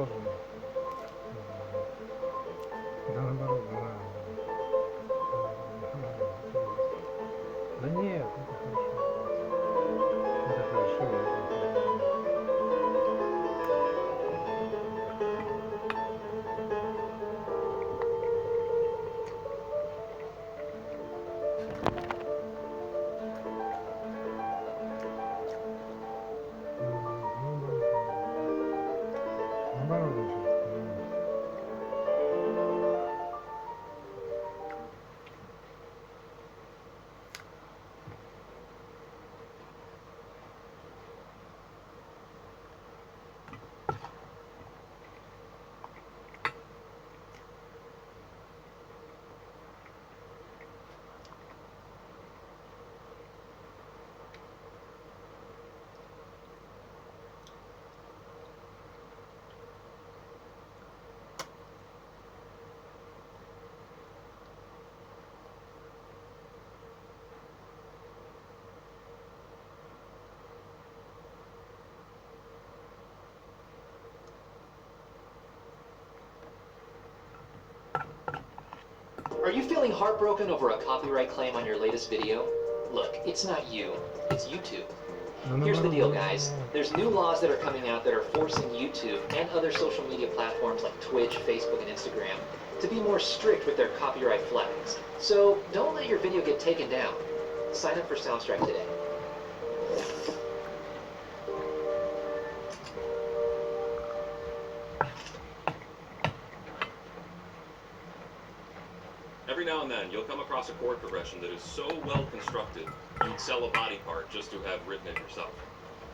сложно. Да наоборот, да. Да нет, это хорошо. Это хорошо, это хорошо. Наоборот, лучше. Are you feeling heartbroken over a copyright claim on your latest video? Look, it's not you, it's YouTube. Here's the deal, guys. There's new laws that are coming out that are forcing YouTube and other social media platforms like Twitch, Facebook, and Instagram to be more strict with their copyright flags. So don't let your video get taken down. Sign up for Soundstripe today. Every now and then, you'll come across a chord progression that is so well constructed, you'd sell a body part just to have written it yourself.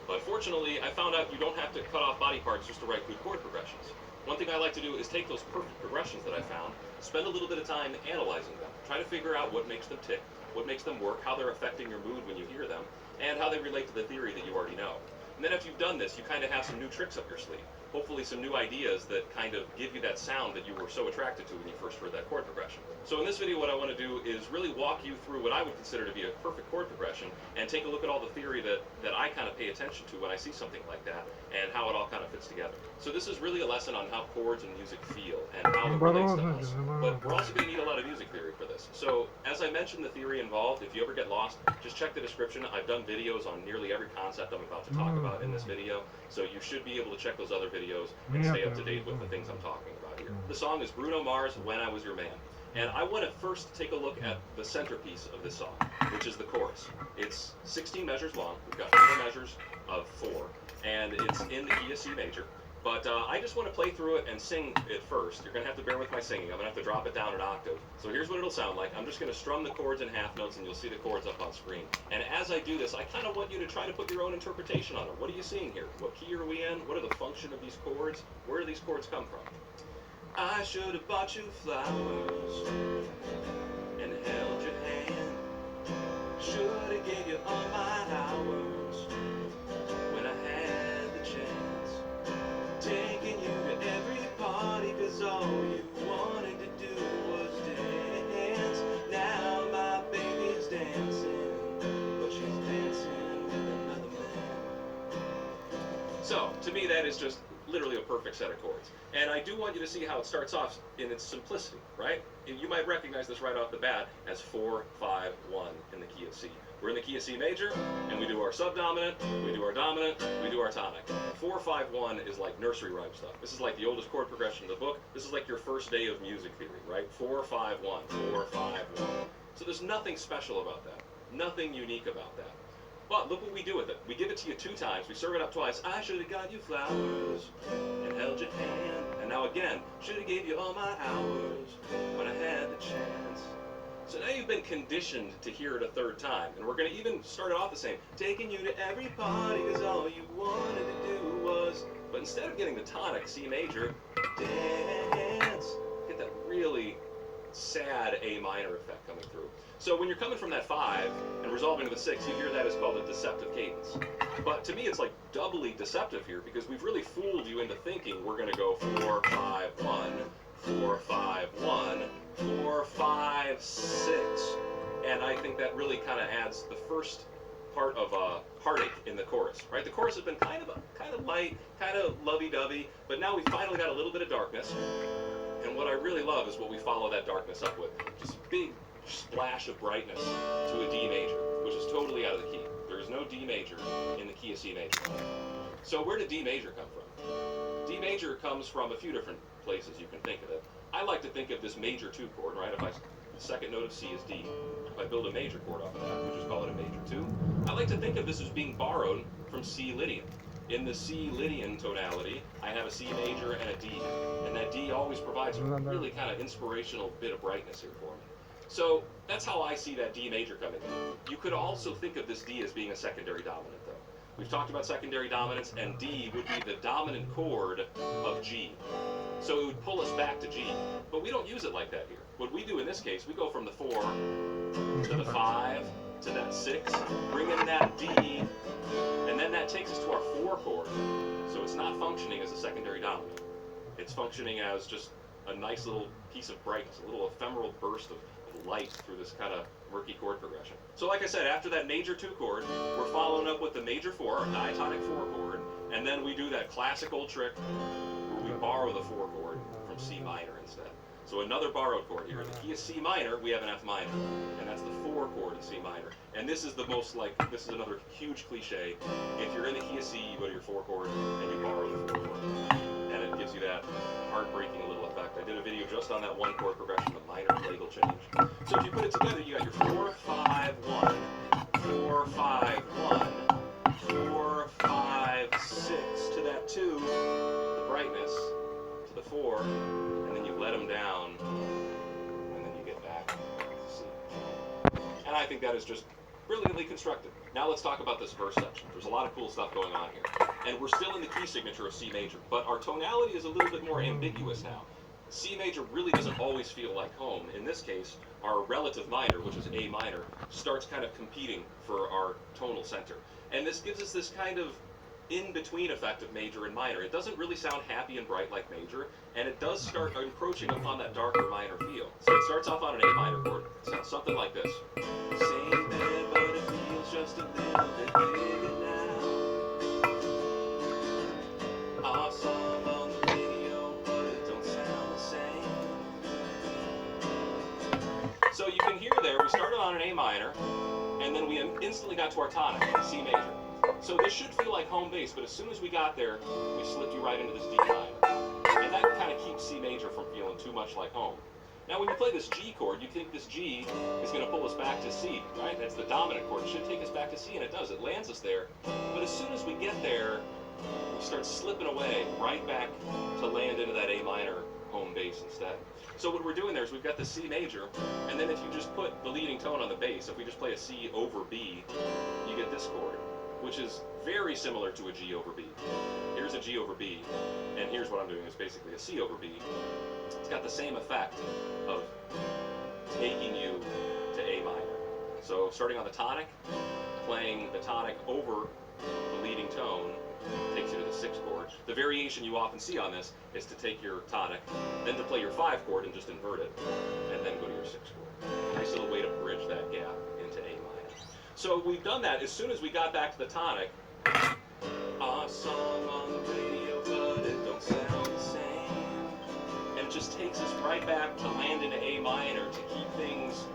But fortunately, I found out you don't have to cut off body parts just to write good chord progressions. One thing I like to do is take those perfect progressions that I found, spend a little bit of time analyzing them, try to figure out what makes them tick, what makes them work, how they're affecting your mood when you hear them, and how they relate to the theory that you already know. And then after you've done this, you kind of have some new tricks up your sleeve. Hopefully some new ideas that kind of give you that sound that you were so attracted to when you first heard that chord progression. So in this video, what I want to do is really walk you through what I would consider to be a perfect chord progression and take a look at all the theory that I kind of pay attention to when I see something like that and how it all kind of fits together. So this is really a lesson on how chords and music feel and how it relates to us. But we're also going to need a lot of music theory for this. So as I mentioned the theory involved, if you ever get lost, just check the description. I've done videos on nearly every concept I'm about to talk about in this video. So you should be able to check those other videos and stay up to date with the things I'm talking about here. The song is Bruno Mars' When I Was Your Man. And I want to first take a look at the centerpiece of this song, which is the chorus. It's 16 measures long. We've got 4 measures of 4. And it's in the key of C major. But I just want to play through it and sing it first. You're going to have to bear with my singing. I'm going to have to drop it down an octave. So here's what it'll sound like. I'm just going to strum the chords in half notes, and you'll see the chords up on screen. And as I do this, I kind of want you to try to put your own interpretation on it. What are you seeing here? What key are we in? What are the function of these chords? Where do these chords come from? I should have bought you flowers and held your hand. Should have gave you all my hours when I had the chance. Taking you to every party, cause all you wanted to do was dance. Now my baby's dancing, but she's dancing with another man. So, to me that is just literally a perfect set of chords. And I do want you to see how it starts off in its simplicity, right? And you might recognize this right off the bat as 4, 5, 1 in the key of C. We're in the key of C major, and we do our subdominant, we do our dominant, we do our tonic. 4, 5, 1 is like nursery rhyme stuff. This is like the oldest chord progression in the book. This is like your first day of music theory, right? 4, 5, 1, 4, 5, 1. So there's nothing special about that. Nothing unique about that. But look what we do with it. We give it to you 2 times. We serve it up twice. I should have got you flowers and held your hand. And now again, should have gave you all my hours when I had the chance. So now you've been conditioned to hear it a 3rd time. And we're going to even start it off the same. Taking you to every party is all you wanted to do was. But instead of getting the tonic, C major, dance. Get that really sad A minor effect coming through. So when you're coming from that 5 and resolving to the 6, you hear that as called a deceptive cadence. But to me it's like doubly deceptive here because we've really fooled you into thinking we're going to go 4, 5, 1, 4, 5, 1, 4, 5, 6. And I think that really kind of adds the first part of heartache in the chorus, right? The chorus has been kind of light, kind of lovey-dovey, but now we finally got a little bit of darkness. And what I really love is what we follow that darkness up with. Just a big splash of brightness to a D major, which is totally out of the key. There is no D major in the key of C major. So where did D major come from? D major comes from a few different places you can think of it. I like to think of this major 2 chord, right? If the second note of C is D. If I build a major chord off of that, we just call it a major 2. I like to think of this as being borrowed from C Lydian. In the C Lydian tonality, I have a C major and a D, and that D always provides a really kind of inspirational bit of brightness here for me. So that's how I see that D major coming in. You could also think of this D as being a secondary dominant, though. We've talked about secondary dominants, and D would be the dominant chord of G. So it would pull us back to G, but we don't use it like that here. What we do in this case, we go from the 4 to the 5 to that 6, bring in that D, and then that takes us to our 4 chord. So it's not functioning as a secondary dominant. It's functioning as just a nice little piece of brightness, a little ephemeral burst of light through this kind of murky chord progression. So like I said, after that major 2 chord, we're following up with the major 4, our diatonic 4 chord, and then we do that classic old trick where we borrow the 4 chord from C minor instead. So another borrowed chord here. In the key of C minor, we have an F minor, and that's the 4 chord in C minor. And this is the most this is another huge cliche. If you're in the key of C, you go to your 4 chord, and you borrow the 4 chord. And it gives you that heartbreaking little effect. I did a video just on that 1 chord progression, the minor plagal change. So if you put it together, you got your 4, 5, 1, 4, 5, 1, 4, 5, 6 to that 2, the brightness, to the 4, and then you let them down, and then you get back to C. And I think that is just brilliantly constructed. Now let's talk about this verse section. There's a lot of cool stuff going on here. And we're still in the key signature of C major, but our tonality is a little bit more ambiguous now. C major really doesn't always feel like home. In this case, our relative minor, which is A minor, starts kind of competing for our tonal center. And this gives us this kind of in-between effect of major and minor. It doesn't really sound happy and bright like major, and it does start encroaching upon that darker minor feel. So it starts off on an A minor chord. It sounds something like this. Same bed, but it feels just a little bit bigger now. Awesome on the radio, but it don't sound the same. So you can hear there, we started on an A minor, and then we instantly got to our tonic, C major. So this should feel like home base, but as soon as we got there, we slipped you right into this D minor. And that kind of keeps C major from feeling too much like home. Now when you play this G chord, you think this G is going to pull us back to C, right? That's the dominant chord. It should take us back to C, and it does. It lands us there. But as soon as we get there, we start slipping away right back to land into that A minor home bass instead. So what we're doing there is we've got the C major, and then if you just put the leading tone on the bass, if we just play a C over B, you get this chord, which is very similar to a G over B. Here's a G over B, and here's what I'm doing is basically a C over B. It's got the same effect of taking you to A minor. So starting on the tonic, playing the tonic over the leading tone takes you to the 6th chord. The variation you often see on this is to take your tonic, then to play your 5 chord and just invert it, and then go to your 6th chord. Nice little way to bridge that gap into A minor. So we've done that as soon as we got back to the tonic. Our song on the radio, but it don't sound the same. And it just takes us right back to land into A minor to keep things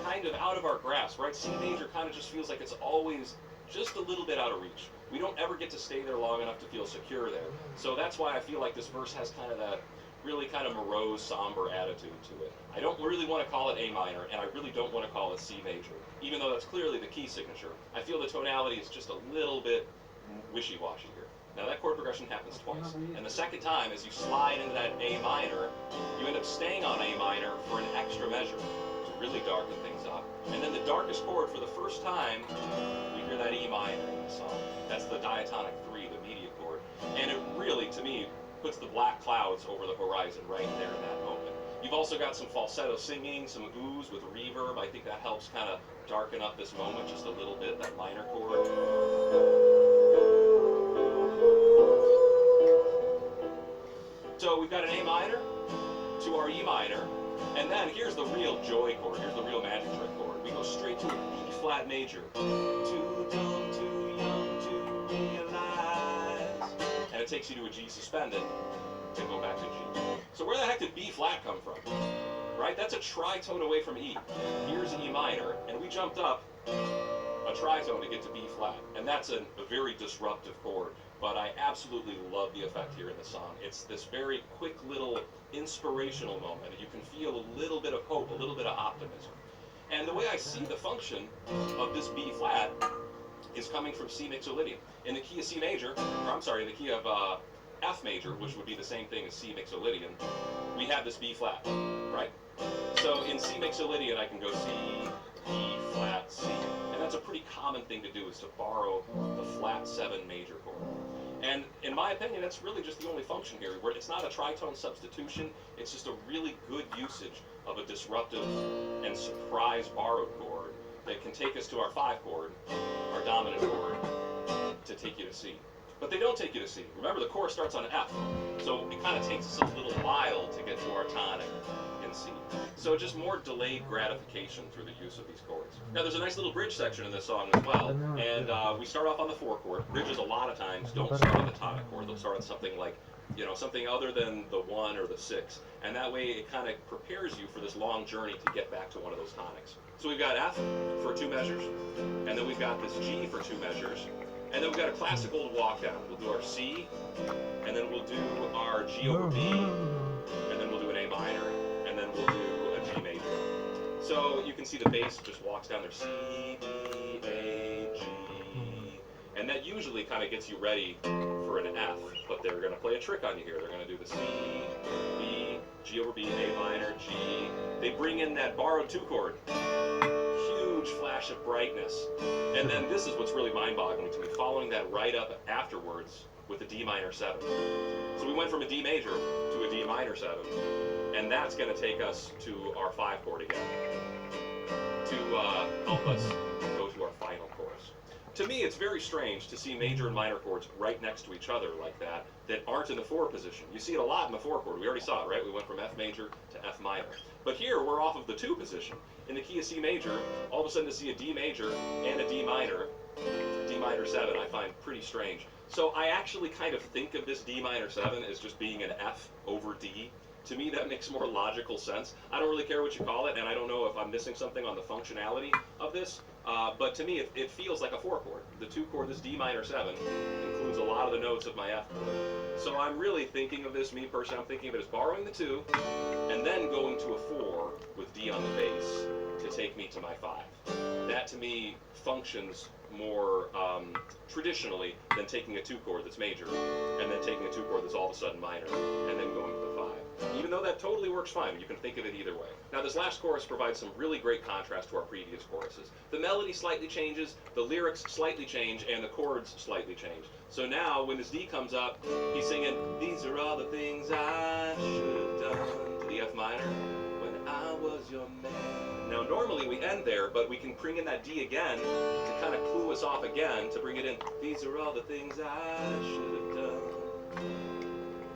kind of out of our grasp, right? C major kind of just feels like it's always just a little bit out of reach. We don't ever get to stay there long enough to feel secure there. So that's why I feel like this verse has kind of that really kind of morose, somber attitude to it. I don't really want to call it A minor, and I really don't want to call it C major, even though that's clearly the key signature. I feel the tonality is just a little bit wishy-washy here. Now that chord progression happens twice, and the second time, as you slide into that A minor, you end up staying on A minor for an extra measure to really darken things up. And then the darkest chord for the first time, we hear that E minor in the song. That's the diatonic 3, the media chord. And it really, to me, puts the black clouds over the horizon right there in that moment. You've also got some falsetto singing, some oohs with reverb. I think that helps kind of darken up this moment just a little bit, that minor chord. So we've got an A minor to our E minor, And then here's the real joy chord, here's the real magic trick chord. We go straight to a E flat major. Too dumb, too young to realize. And it takes you to a G suspended to go back to G. So where the heck did B flat come from? Right? That's a tritone away from E. Here's E minor, and we jumped up a tritone to get to B flat. And that's a very disruptive chord, but I absolutely love the effect here in the song. It's this very quick little inspirational moment. You can feel a little bit of hope, a little bit of optimism. And the way I see the function of this B flat is coming from C mixolydian. In the key of C major, or I'm sorry, in the key of F major, which would be the same thing as C mixolydian, we have this B flat, right? So in C mixolydian, I can go C, E flat, C. And that's a pretty common thing to do, is to borrow the flat 7 major chord. And in my opinion, that's really just the only function here, where it's not a tritone substitution, it's just a really good usage of a disruptive and surprise borrowed chord that can take us to our 5 chord, our dominant chord, to take you to C. But they don't take you to C. Remember, the chord starts on F, so it kind of takes us a little while to get to our tonic in C. So just more delayed gratification through the use of these chords. Now there's a nice little bridge section in this song as well, and we start off on the 4 chord. Bridges a lot of times don't start on the tonic chord, they'll start on something like, you know, something other than the 1 or the 6, and that way it kind of prepares you for this long journey to get back to one of those tonics. So we've got F for 2 measures, and then we've got this G for 2 measures, and then we've got a classical walk down. We'll do our C, and then we'll do our G over B, and then we'll do an A minor, and then we'll do a G major. So you can see the bass just walks down there, C, B, A, G, and that usually kind of gets you ready for an F, but they're going to play a trick on you here. They're going to do the C, B, G over B, A minor, G. They bring in that borrowed 2 chord. Huge flash of brightness. And then this is what's really mind-boggling to me, following that right up afterwards with a D minor 7. So we went from a D major to a D minor 7, and that's going to take us to our 5 chord again to help us go to our final chorus. To me, it's very strange to see major and minor chords right next to each other like that aren't in the 4 position. You see it a lot in the 4 chord. We already saw it, right? We went from F major to F minor. But here, we're off of the 2 position. In the key of C major, all of a sudden to see a D major and a D minor 7, I find pretty strange. So I actually kind of think of this D minor 7 as just being an F over D. To me, that makes more logical sense. I don't really care what you call it, and I don't know if I'm missing something on the functionality of this, but to me, it feels like a 4 chord. The 2 chord, this D minor 7, includes a lot of the notes of my F chord. So I'm really thinking of this, me personally, I'm thinking of it as borrowing the 2, and then going to a 4 with D on the bass to take me to my 5. That, to me, functions more traditionally than taking a 2 chord that's major, and then taking a 2 chord that's all of a sudden minor, and then going to the 5. Even though that totally works fine, you can think of it either way. Now this last chorus provides some really great contrast to our previous choruses. The melody slightly changes, the lyrics slightly change, and the chords slightly change. So now when this D comes up, he's singing, "These are all the things I should have done," to the F minor, "when I was your man." Now normally we end there, but we can bring in that D again to kind of clue us off again, to bring it in, "These are all the things I should have done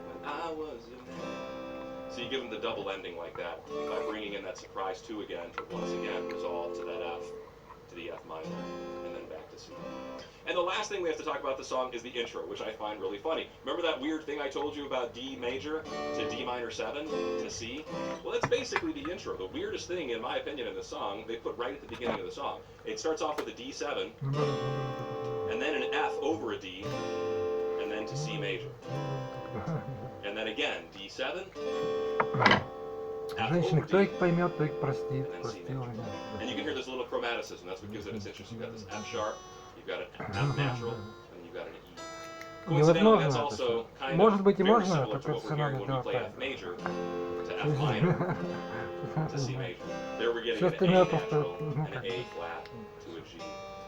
when I was your man." So you give them the double ending like that, by bringing in that surprise 2 again to once again resolve to that F, to the F minor, and then back to C. And the last thing we have to talk about the song is the intro, which I find really funny. Remember that weird thing I told you about D major to D minor 7 to C? Well, that's basically the intro. The weirdest thing, in my opinion, in the song, they put right at the beginning of the song. It starts off with a D7, and then an F over a D, and then to C major. And then again, D7, Женщины, кто их поймет, кто их простит. And you can hear this little chromaticism. That's what gives it its interest. You've got this F sharp, you've got an F natural, and then you've got an E. Coincidentally, that's also kind of very similar to what we're hearing when we play F major to F minor to C major. There we're getting an A natural and an A flat to a G.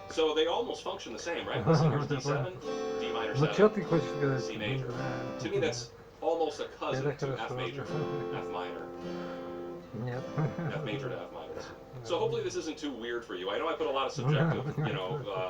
So they almost function the same, right? Listen, here's D7, D minor 7, C major. To me, that's almost a cousin to F major, F minor. F major to F minor. So hopefully this isn't too weird for you. I know I put a lot of subjective,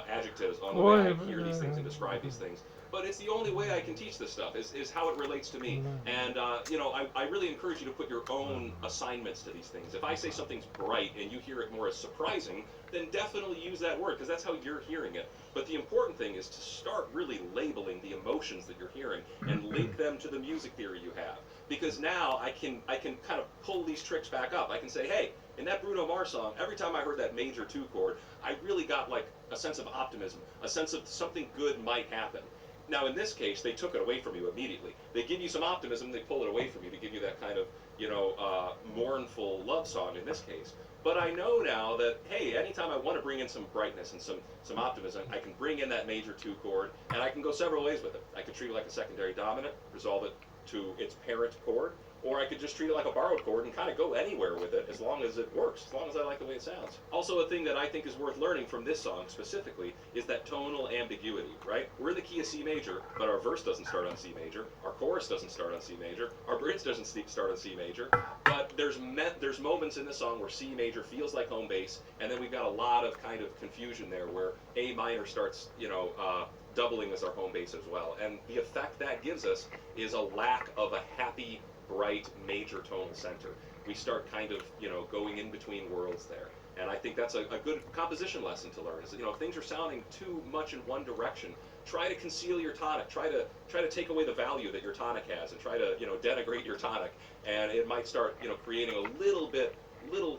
adjectives on the way I hear these things and describe these things. but it's the only way I can teach this stuff, is how it relates to me. And, you know, I really encourage you to put your own assignments to these things. If I say something's bright and you hear it more as surprising, then definitely use that word, because that's how you're hearing it. But the important thing is to start really labeling the emotions that you're hearing and link them to the music theory you have. Because now I can kind of pull these tricks back up. I can say, hey, in that Bruno Mars song, every time I heard that major 2 chord, I really got like a sense of optimism, a sense of something good might happen. Now in this case, they took it away from you immediately. They give you some optimism, they pull it away from you to give you that kind of, you know, mournful love song in this case. But I know now that, hey, anytime I want to bring in some brightness and some optimism, I can bring in that major 2 chord, and I can go several ways with it. I could treat it like a secondary dominant, resolve it to its parent chord, or I could just treat it like a borrowed chord and kind of go anywhere with it as long as it works, as long as I like the way it sounds. Also, a thing that I think is worth learning from this song specifically is that tonal ambiguity, right? We're in the key of C major, but our verse doesn't start on C major, our chorus doesn't start on C major, our bridge doesn't start on C major, but there's moments in this song where C major feels like home base, and then we've got a lot of kind of confusion there where A minor starts, you know, doubling as our home base as well. And the effect that gives us is a lack of a happy, bright major tonal center. We start kind of, you know, going in between worlds there. And I think that's a good composition lesson to learn, is that, you know, if things are sounding too much in one direction, try to conceal your tonic, try to take away the value that your tonic has, and try to, you know, denigrate your tonic, and it might start, you know, creating a little,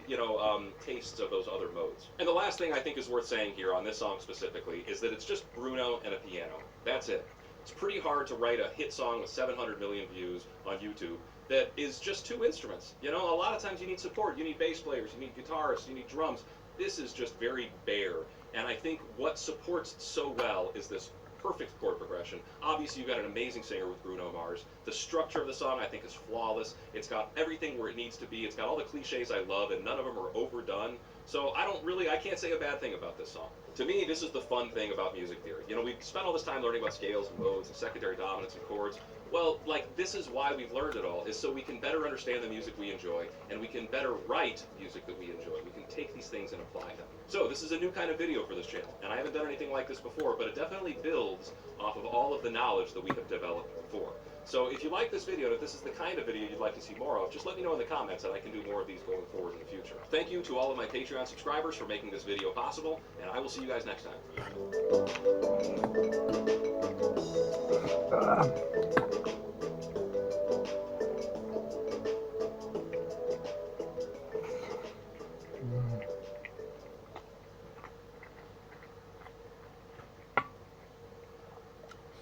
you know, tastes of those other modes. And the last thing I think is worth saying here on this song specifically is that it's just Bruno and a piano. That's it. It's pretty hard to write a hit song with 700 million views on YouTube that is just 2 instruments. You know, a lot of times you need support. You need bass players, you need guitarists, you need drums. This is just very bare. And I think what supports so well is this perfect chord progression. Obviously, you've got an amazing singer with Bruno Mars. The structure of the song, I think, is flawless. It's got everything where it needs to be. It's got all the cliches I love, and none of them are overdone. So I can't say a bad thing about this song. To me, this is the fun thing about music theory. You know, we've spent all this time learning about scales and modes and secondary dominants and chords. Well, like, this is why we've learned it all, is so we can better understand the music we enjoy, and we can better write music that we enjoy. We can take these things and apply them. So this is a new kind of video for this channel, and I haven't done anything like this before, but it definitely builds off of all of the knowledge that we have developed before. So if you like this video, and if this is the kind of video you'd like to see more of, just let me know in the comments, and I can do more of these going forward in the future. Thank you to all of my Patreon subscribers for making this video possible, and I will see you guys next time.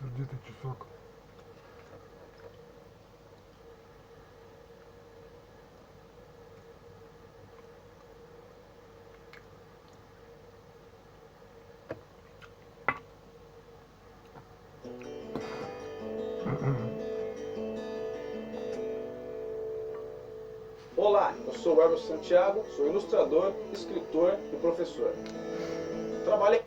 Сердитый часок. Olá, eu sou o Everton Santiago, sou ilustrador, escritor e professor. Trabalhei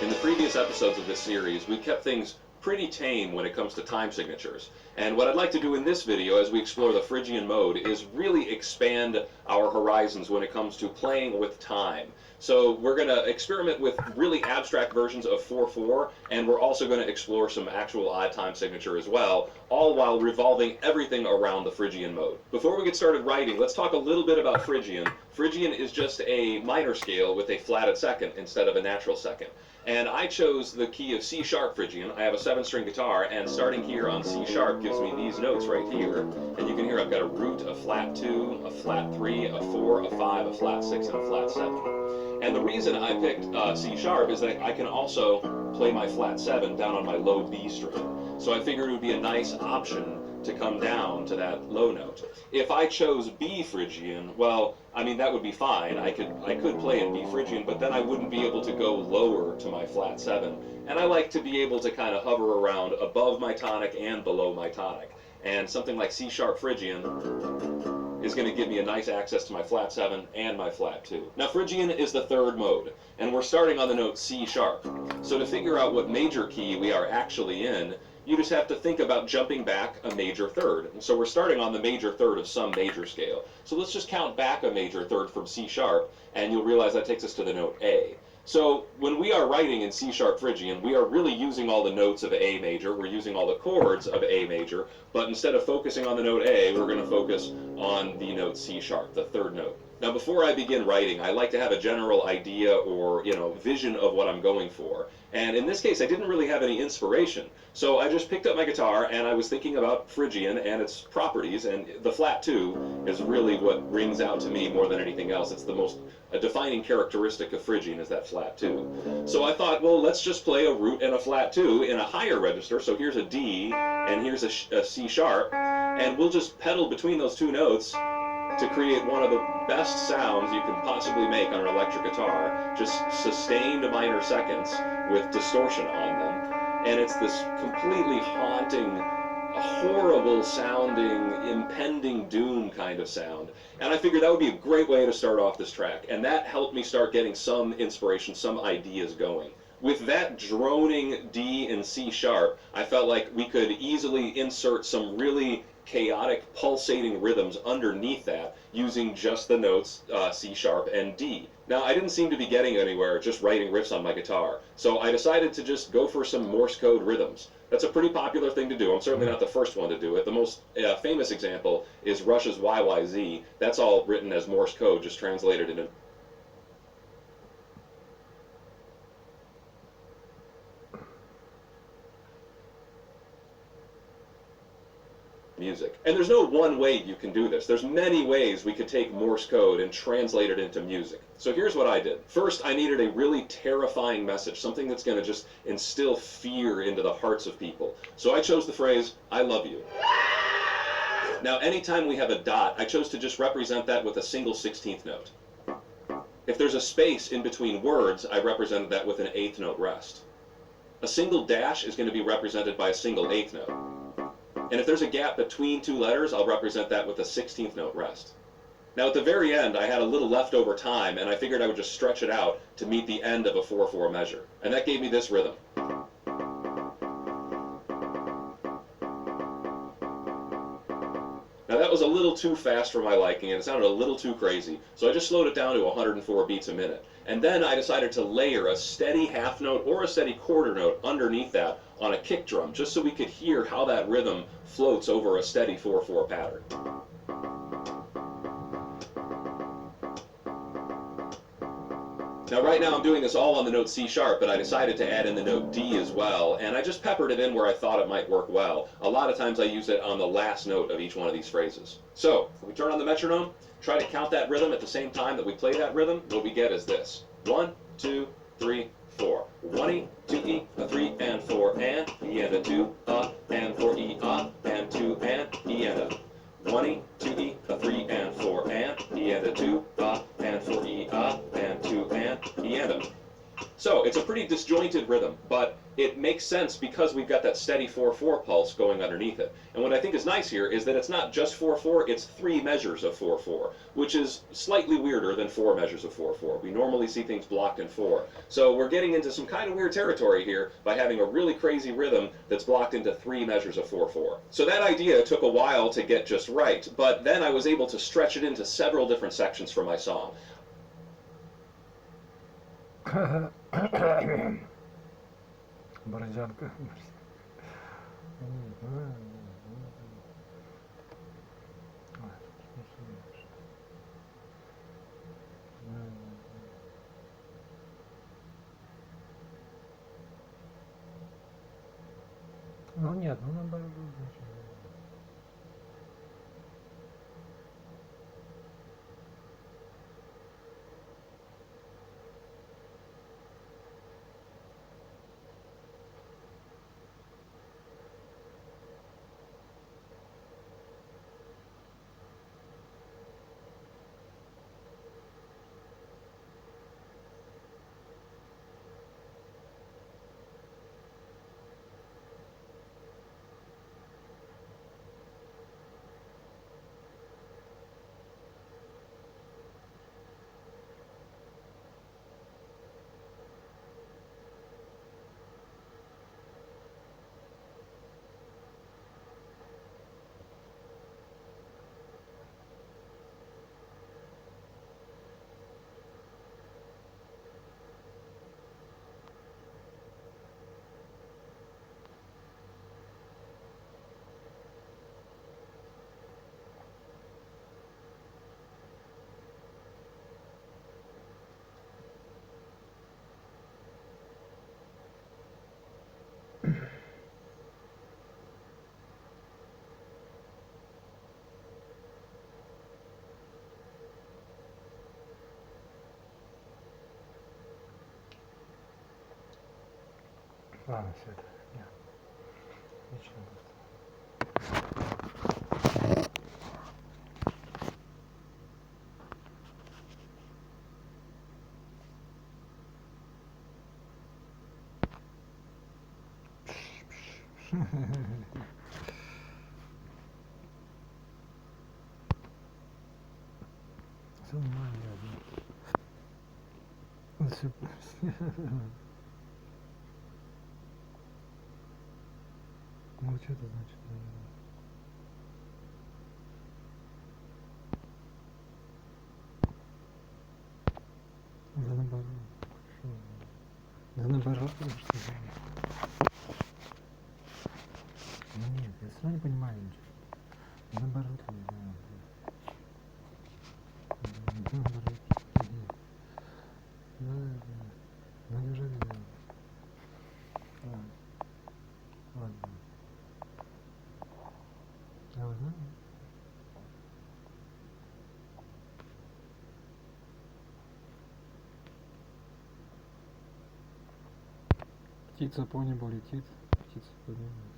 In the previous episodes of this series, we kept things pretty tame when it comes to time signatures. And what I'd like to do in this video, as we explore the Phrygian mode, is really expand our horizons when it comes to playing with time. So we're going to experiment with really abstract versions of 4/4, and we're also going to explore some actual odd time signature as well, all while revolving everything around the Phrygian mode. Before we get started writing, let's talk a little bit about Phrygian. Phrygian is just a minor scale with a flatted second instead of a natural second. And I chose the key of C sharp Phrygian. I have a 7-string guitar, and starting here on C sharp gives me these notes right here. And you can hear I've got a root, a flat 2, a flat 3, a 4, a 5, a flat 6, and a flat 7. And the reason I picked C sharp is that I can also play my flat 7 down on my low B string. So I figured it would be a nice option to come down to that low note. If I chose B Phrygian, well, I mean, that would be fine. I could play in B Phrygian, but then I wouldn't be able to go lower to my flat 7. And I like to be able to kind of hover around above my tonic and below my tonic. And something like C sharp Phrygian is going to give me a nice access to my flat 7 and my flat 2. Now, Phrygian is the third mode, and we're starting on the note C sharp. So to figure out what major key we are actually in, you just have to think about jumping back a major third. And so we're starting on the major third of some major scale. So let's just count back a major third from C sharp, and you'll realize that takes us to the note A. So when we are writing in C sharp Phrygian, we are really using all the notes of A major, we're using all the chords of A major, but instead of focusing on the note A, we're going to focus on the note C sharp, the third note. Now before I begin writing, I like to have a general idea or, vision of what I'm going for. And in this case, I didn't really have any inspiration. So I just picked up my guitar and I was thinking about Phrygian and its properties, and the flat 2 is really what rings out to me more than anything else. It's the most defining characteristic of Phrygian is that flat 2. So I thought, well, let's just play a root and a flat 2 in a higher register. So here's a D and here's a C sharp, and we'll just pedal between those two notes to create one of the best sounds you can possibly make on an electric guitar, just sustained minor seconds with distortion on them. And it's this completely haunting, horrible sounding, impending doom kind of sound. And I figured that would be a great way to start off this track, and that helped me start getting some inspiration, some ideas going. With that droning D and C sharp, I felt like we could easily insert some really chaotic, pulsating rhythms underneath that using just the notes C sharp and D. Now, I didn't seem to be getting anywhere just writing riffs on my guitar, so I decided to just go for some Morse code rhythms. That's a pretty popular thing to do. I'm certainly not the first one to do it. The most famous example is Rush's YYZ. That's all written as Morse code, just translated into music. And there's no one way you can do this. There's many ways we could take Morse code and translate it into music. So here's what I did. First, I needed a really terrifying message, something that's going to just instill fear into the hearts of people. So I chose the phrase, "I love you." Now, anytime we have a dot, I chose to just represent that with a single 16th note. If there's a space in between words, I represented that with an 8th note rest. A single dash is going to be represented by a single 8th note. And if there's a gap between two letters, I'll represent that with a 16th note rest. Now at the very end, I had a little leftover time, and I figured I would just stretch it out to meet the end of a 4/4 measure. And that gave me this rhythm. Now that was a little too fast for my liking, and it sounded a little too crazy, so I just slowed it down to 104 beats a minute. And then I decided to layer a steady half note or a steady quarter note underneath that on a kick drum, just so we could hear how that rhythm floats over a steady 4/4 pattern. Now right now I'm doing this all on the note C sharp, but I decided to add in the note D as well, and I just peppered it in where I thought it might work well. A lot of times I use it on the last note of each one of these phrases. So, if we turn on the metronome, try to count that rhythm at the same time that we play that rhythm, what we get is this. 1, 2, 3, 4. 1E, 2E, a 3 and 4 and E and a 2, and 4E, and 2 and E and a 1E, 2E, a 3 and 4 and E and a 2, and 4E, and 2 and E and a. So it's a pretty disjointed rhythm, but it makes sense because we've got that steady 4/4 pulse going underneath it. And what I think is nice here is that it's not just 4/4, it's 3 measures of 4/4, which is slightly weirder than 4 measures of 4/4. We normally see things blocked in 4. So we're getting into some kind of weird territory here by having a really crazy rhythm that's blocked into 3 measures of 4/4. So that idea took a while to get just right, but then I was able to stretch it into several different sections for my song. Борзянка. Ну нет, ну наоборот. Ладно, все это. Нет. Ничего просто. Все нормально, я все. Ну что это значит? Да наоборот. Да наоборот, что ли? Ну нет, я все равно не понимаю ничего. Да наоборот, не знаю. Да наоборот. Да. Ну неужели да? Ладно. Я узнаю. Птица по небу летит, птица по небу.